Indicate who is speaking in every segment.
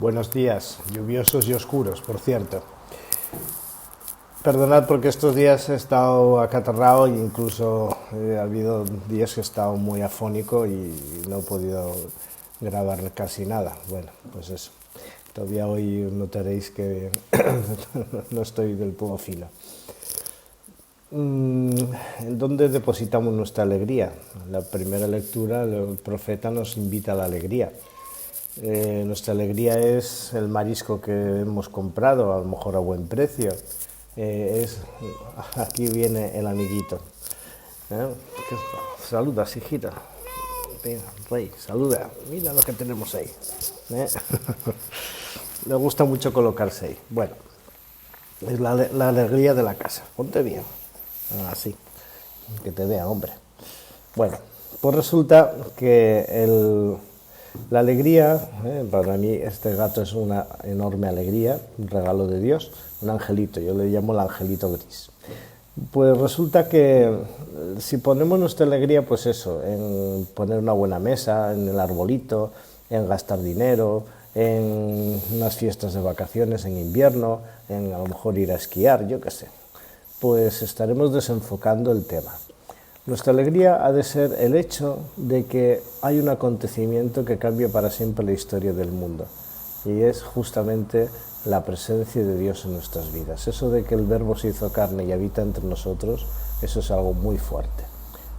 Speaker 1: Buenos días, lluviosos y oscuros, por cierto. Perdonad porque estos días he estado acatarrado e incluso ha habido días que he estado muy afónico y no he podido grabar casi nada. Bueno, pues eso. Todavía hoy notaréis que no estoy del todo fino. ¿En dónde depositamos nuestra alegría? En la primera lectura el profeta nos invita a la alegría. Nuestra alegría es el marisco que hemos comprado, a lo mejor a buen precio. Aquí viene el amiguito. Saluda, hijita. Venga, Rey, saluda. Mira lo que tenemos ahí. Le gusta mucho colocarse ahí. Bueno, es la alegría de la casa. Ponte bien. Así. Que te vea, hombre. Bueno, pues resulta que la alegría, para mí este gato es una enorme alegría, un regalo de Dios, un angelito, yo le llamo el angelito gris. Pues resulta que si ponemos nuestra alegría, pues eso, en poner una buena mesa, en el arbolito, en gastar dinero, en unas fiestas de vacaciones en invierno, en a lo mejor ir a esquiar, yo qué sé, pues estaremos desenfocando el tema. Nuestra alegría ha de ser el hecho de que hay un acontecimiento que cambia para siempre la historia del mundo, y es justamente la presencia de Dios en nuestras vidas. Eso de que el Verbo se hizo carne y habita entre nosotros, eso es algo muy fuerte.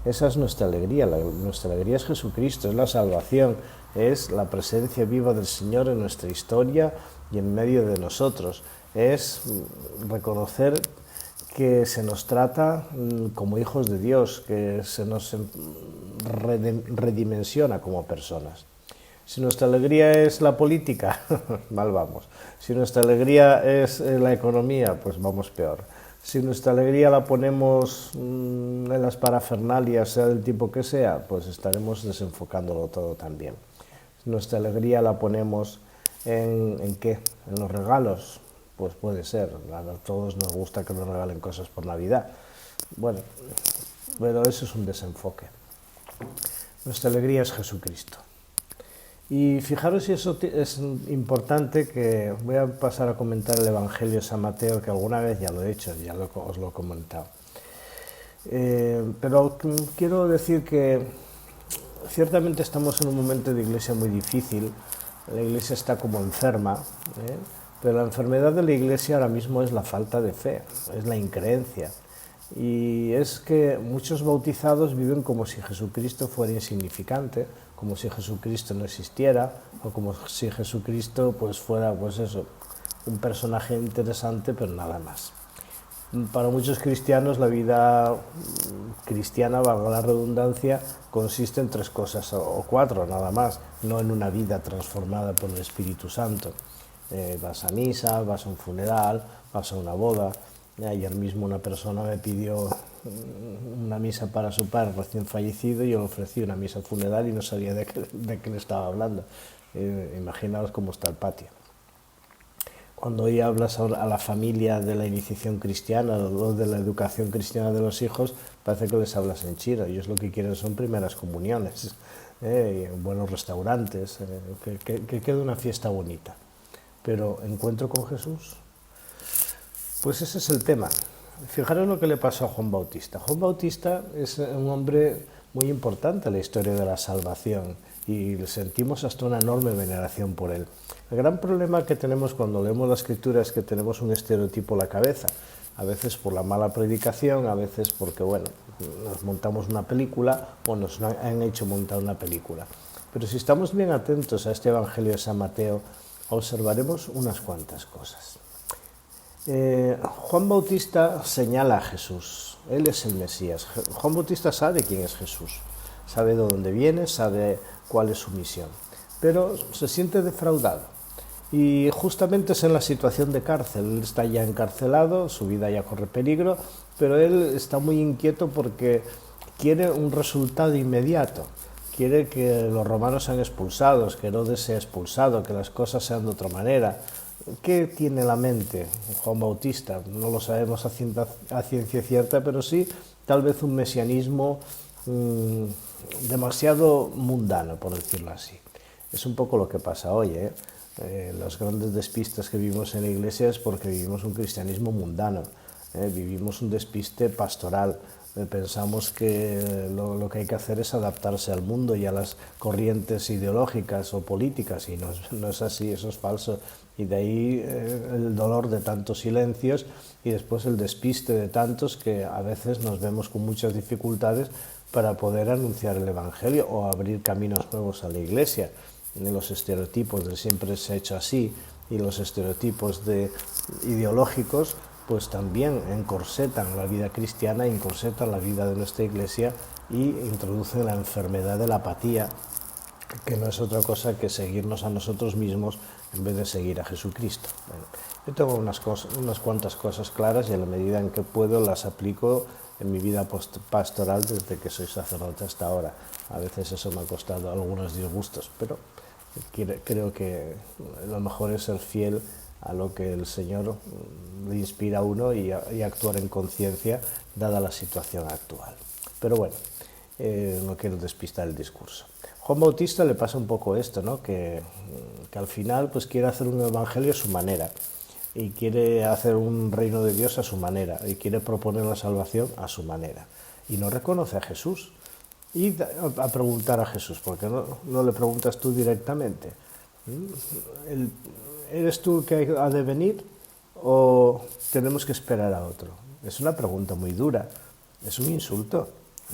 Speaker 1: Esa es nuestra alegría. Nuestra alegría es Jesucristo, es la salvación, es la presencia viva del Señor en nuestra historia y en medio de nosotros. Es reconocer que se nos trata como hijos de Dios, que se nos redimensiona como personas. Si nuestra alegría es la política, mal vamos. Si nuestra alegría es la economía, pues vamos peor. Si nuestra alegría la ponemos en las parafernalias, sea del tipo que sea, pues estaremos desenfocándolo todo también. Si nuestra alegría la ponemos ¿en qué? En los regalos, pues puede ser. A todos nos gusta que nos regalen cosas por Navidad. Bueno, pero eso es un desenfoque. Nuestra alegría es Jesucristo. Y fijaros si eso es importante, que voy a pasar a comentar el Evangelio de San Mateo, que alguna vez ya lo he hecho, ya os lo he comentado. Pero quiero decir que ciertamente estamos en un momento de iglesia muy difícil. La iglesia está como enferma, pero la enfermedad de la iglesia ahora mismo es la falta de fe, es la increencia. Y es que muchos bautizados viven como si Jesucristo fuera insignificante, como si Jesucristo no existiera, o como si Jesucristo pues fuera pues eso, un personaje interesante, pero nada más. Para muchos cristianos la vida cristiana, valga la redundancia, consiste en 3 cosas o 4 nada más, no en una vida transformada por el Espíritu Santo. Vas a misa, vas a un funeral, vas a una boda. Ayer mismo una persona me pidió una misa para su padre recién fallecido y yo le ofrecí una misa funeral y no sabía de qué le estaba hablando. Imaginaos cómo está el patio. Cuando hoy hablas a la familia de la iniciación cristiana o de la educación cristiana de los hijos, parece que les hablas en chino. Ellos lo que quieren son primeras comuniones, buenos restaurantes, que quede una fiesta bonita. Pero ¿encuentro con Jesús? Pues ese es el tema. Fijaros lo que le pasó a Juan Bautista. Juan Bautista es un hombre muy importante en la historia de la salvación y sentimos hasta una enorme veneración por él. El gran problema que tenemos cuando leemos la Escritura es que tenemos un estereotipo en la cabeza, a veces por la mala predicación, a veces porque, bueno, nos montamos una película o nos han hecho montar una película. Pero si estamos bien atentos a este Evangelio de San Mateo, observaremos unas cuantas cosas. Juan Bautista señala a Jesús, él es el Mesías. Juan Bautista sabe quién es Jesús, sabe de dónde viene, sabe cuál es su misión, pero se siente defraudado. Y justamente es en la situación de cárcel, él está ya encarcelado, su vida ya corre peligro, pero él está muy inquieto porque quiere un resultado inmediato. Quiere que los romanos sean expulsados, que Herodes sea expulsado, que las cosas sean de otra manera. ¿Qué tiene en la mente Juan Bautista? No lo sabemos a ciencia cierta, pero sí tal vez un mesianismo demasiado mundano, por decirlo así. Es un poco lo que pasa hoy, Los grandes despistes que vivimos en la Iglesia es porque vivimos un cristianismo mundano, vivimos un despiste pastoral. Pensamos que lo que hay que hacer es adaptarse al mundo y a las corrientes ideológicas o políticas, y no es así, eso es falso. Y de ahí el dolor de tantos silencios y después el despiste de tantos que a veces nos vemos con muchas dificultades para poder anunciar el Evangelio o abrir caminos nuevos a la Iglesia. Los estereotipos de siempre se ha hecho así y los estereotipos ideológicos pues también encorsetan la vida cristiana, encorsetan la vida de nuestra Iglesia y introducen la enfermedad de la apatía, que no es otra cosa que seguirnos a nosotros mismos en vez de seguir a Jesucristo. Bueno, yo tengo unas cuantas cosas claras y a la medida en que puedo las aplico en mi vida pastoral desde que soy sacerdote hasta ahora. A veces eso me ha costado algunos disgustos, pero creo que lo mejor es ser fiel a lo que el Señor le inspira a uno y actuar en conciencia dada la situación actual. Pero bueno, no quiero despistar el discurso. Juan Bautista le pasa un poco esto, ¿no? que al final pues quiere hacer un evangelio a su manera y quiere hacer un reino de Dios a su manera y quiere proponer la salvación a su manera y no reconoce a Jesús. Y a preguntar a Jesús, porque no le preguntas tú directamente. ¿Eres tú el que ha de venir o tenemos que esperar a otro? Es una pregunta muy dura, es un insulto.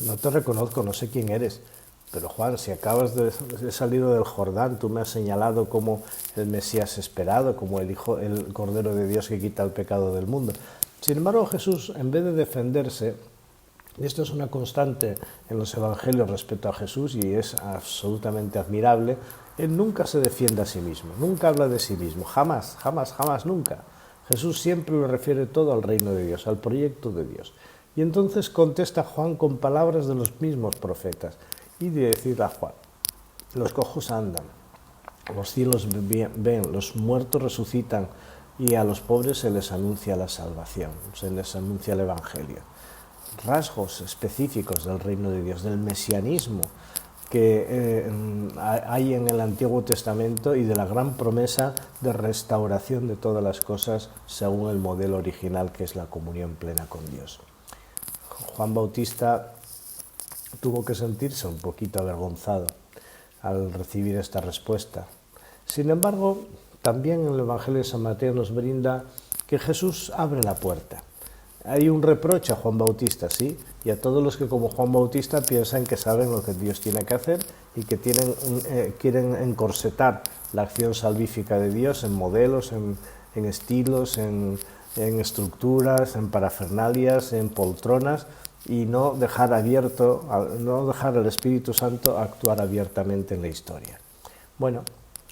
Speaker 1: No te reconozco, no sé quién eres. Pero Juan, si acabas de salir del Jordán, tú me has señalado como el Mesías esperado, como el Cordero de Dios que quita el pecado del mundo. Sin embargo, Jesús, en vez de defenderse, y esto es una constante en los evangelios respecto a Jesús y es absolutamente admirable, él nunca se defiende a sí mismo, nunca habla de sí mismo, jamás, jamás, jamás, nunca. Jesús siempre lo refiere todo al reino de Dios, al proyecto de Dios. Y entonces contesta Juan con palabras de los mismos profetas y de decir a Juan: los cojos andan, los cielos ven, los muertos resucitan y a los pobres se les anuncia la salvación, se les anuncia el evangelio. Rasgos específicos del reino de Dios, del mesianismo que hay en el Antiguo Testamento y de la gran promesa de restauración de todas las cosas según el modelo original que es la comunión plena con Dios. Juan Bautista tuvo que sentirse un poquito avergonzado al recibir esta respuesta. Sin embargo, también el Evangelio de San Mateo nos brinda que Jesús abre la puerta. Hay un reproche a Juan Bautista, sí, y a todos los que como Juan Bautista piensan que saben lo que Dios tiene que hacer y que quieren encorsetar la acción salvífica de Dios en modelos, en estilos, en estructuras, en parafernalias, en poltronas, y no dejar al Espíritu Santo actuar abiertamente en la historia. Bueno,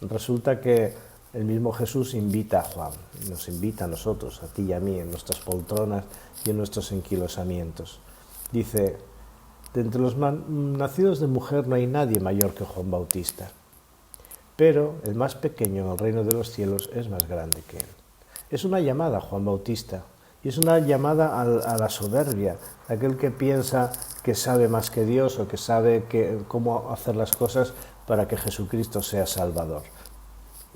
Speaker 1: resulta que el mismo Jesús invita a Juan, nos invita a nosotros, a ti y a mí, en nuestras poltronas y en nuestros enquilosamientos. Dice: de entre los nacidos de mujer no hay nadie mayor que Juan Bautista, pero el más pequeño en el reino de los cielos es más grande que él. Es una llamada a Juan Bautista, y es una llamada a la soberbia, a aquel que piensa que sabe más que Dios o que sabe cómo hacer las cosas para que Jesucristo sea Salvador.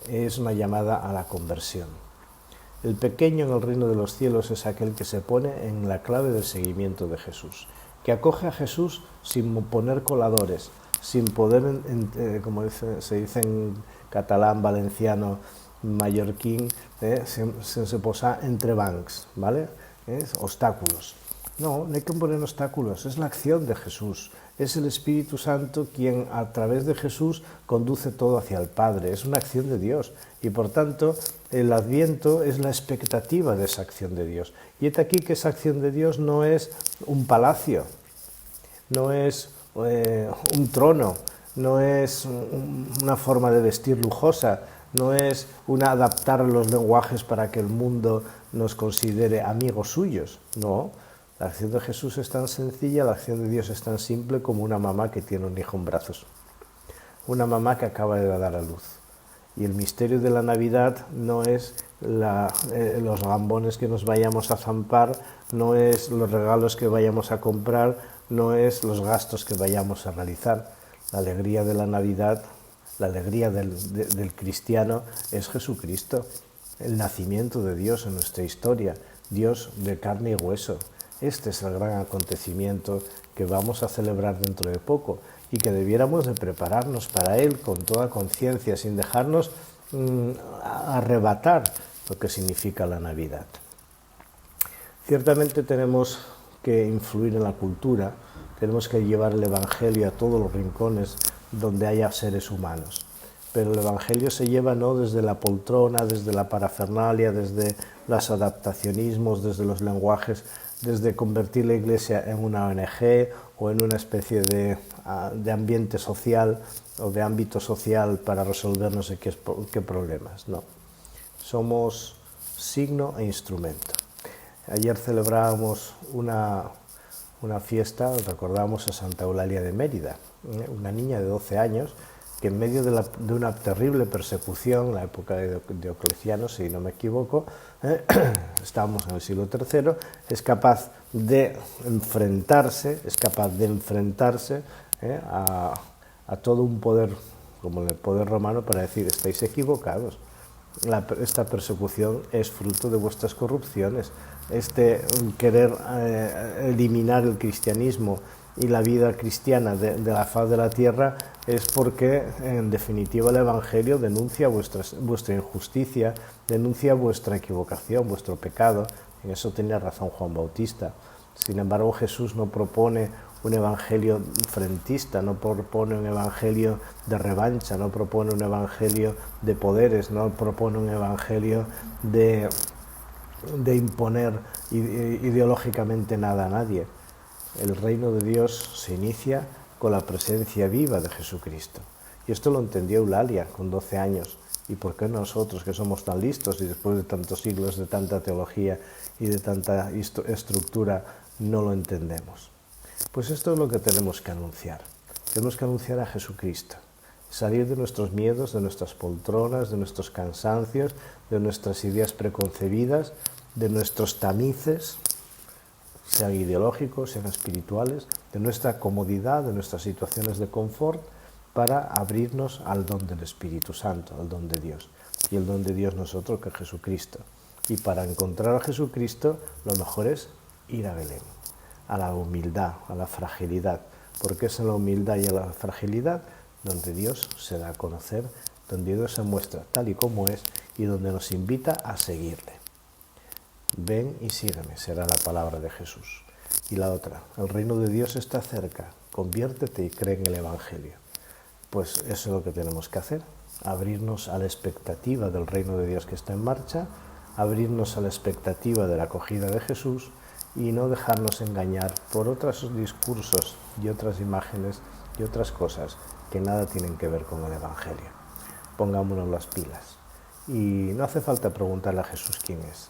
Speaker 1: Es una llamada a la conversión. El pequeño en el reino de los cielos es aquel que se pone en la clave del seguimiento de Jesús, que acoge a Jesús sin poner coladores, sin poder, como se dice en catalán, valenciano, mallorquín, se posa entre bancs, ¿vale? Obstáculos. No hay que poner obstáculos, es la acción de Jesús, es el Espíritu Santo quien a través de Jesús conduce todo hacia el Padre, es una acción de Dios y por tanto el Adviento es la expectativa de esa acción de Dios. Y es aquí que esa acción de Dios no es un palacio, no es un trono, no es una forma de vestir lujosa, no es adaptar los lenguajes para que el mundo nos considere amigos suyos, no. La acción de Jesús es tan sencilla, la acción de Dios es tan simple como una mamá que tiene un hijo en brazos, una mamá que acaba de dar a luz. Y el misterio de la Navidad no es los gambones que nos vayamos a zampar, no es los regalos que vayamos a comprar, no es los gastos que vayamos a realizar. La alegría de la Navidad La alegría del cristiano es Jesucristo, el nacimiento de Dios en nuestra historia, Dios de carne y hueso. Este es el gran acontecimiento que vamos a celebrar dentro de poco y que debiéramos de prepararnos para él con toda conciencia, sin dejarnos arrebatar lo que significa la Navidad. Ciertamente tenemos que influir en la cultura, tenemos que llevar el Evangelio a todos los rincones donde haya seres humanos. Pero el Evangelio se lleva no desde la poltrona, desde la parafernalia, desde los adaptacionismos, desde los lenguajes, desde convertir la Iglesia en una ONG o en una especie de ambiente social o de ámbito social para resolver no sé qué problemas. No, somos signo e instrumento. Ayer celebrábamos una fiesta, recordamos a Santa Eulalia de Mérida, una niña de 12 años que en medio de una terrible persecución, en la época de Diocleciano, si no me equivoco, estábamos en el siglo III, es capaz de enfrentarse a todo un poder, como el poder romano, para decir, estáis equivocados. Esta persecución es fruto de vuestras corrupciones. Querer eliminar el cristianismo y la vida cristiana de la faz de la tierra es porque, en definitiva, el Evangelio denuncia vuestra injusticia, denuncia vuestra equivocación, vuestro pecado. En eso tenía razón Juan Bautista. Sin embargo, Jesús no propone un evangelio frentista, no propone un evangelio de revancha, no propone un evangelio de poderes, no propone un evangelio de imponer ideológicamente nada a nadie. El reino de Dios se inicia con la presencia viva de Jesucristo. Y esto lo entendió Eulalia con 12 años. ¿Y por qué nosotros, que somos tan listos y después de tantos siglos de tanta teología y de tanta estructura, no lo entendemos? Pues esto es lo que tenemos que anunciar. Tenemos que anunciar a Jesucristo. Salir de nuestros miedos, de nuestras poltronas, de nuestros cansancios, de nuestras ideas preconcebidas, de nuestros tamices, sean ideológicos, sean espirituales, de nuestra comodidad, de nuestras situaciones de confort, para abrirnos al don del Espíritu Santo, al don de Dios. Y el don de Dios no es otro que Jesucristo. Y para encontrar a Jesucristo, lo mejor es ir a Belén, a la humildad, a la fragilidad, porque es en la humildad y en la fragilidad donde Dios se da a conocer, donde Dios se muestra tal y como es y donde nos invita a seguirle. Ven y sígueme, será la palabra de Jesús. Y la otra, el reino de Dios está cerca, conviértete y cree en el Evangelio. Pues eso es lo que tenemos que hacer, abrirnos a la expectativa del reino de Dios que está en marcha, abrirnos a la expectativa de la acogida de Jesús y no dejarnos engañar por otros discursos y otras imágenes y otras cosas que nada tienen que ver con el Evangelio. Pongámonos las pilas. Y no hace falta preguntarle a Jesús quién es.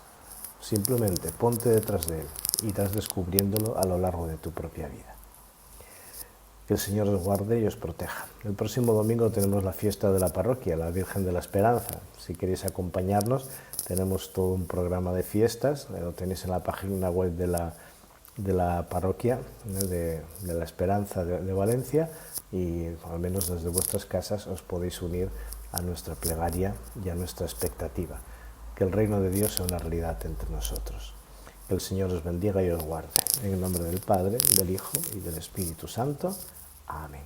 Speaker 1: Simplemente ponte detrás de él y irás descubriéndolo a lo largo de tu propia vida. Que el Señor os guarde y os proteja. El próximo domingo tenemos la fiesta de la parroquia, la Virgen de la Esperanza. Si queréis acompañarnos, tenemos todo un programa de fiestas, lo tenéis en la página web de la parroquia de la Esperanza de Valencia, y al menos desde vuestras casas os podéis unir a nuestra plegaria y a nuestra expectativa. Que el reino de Dios sea una realidad entre nosotros. Que el Señor os bendiga y os guarde. En el nombre del Padre, del Hijo y del Espíritu Santo. Amén.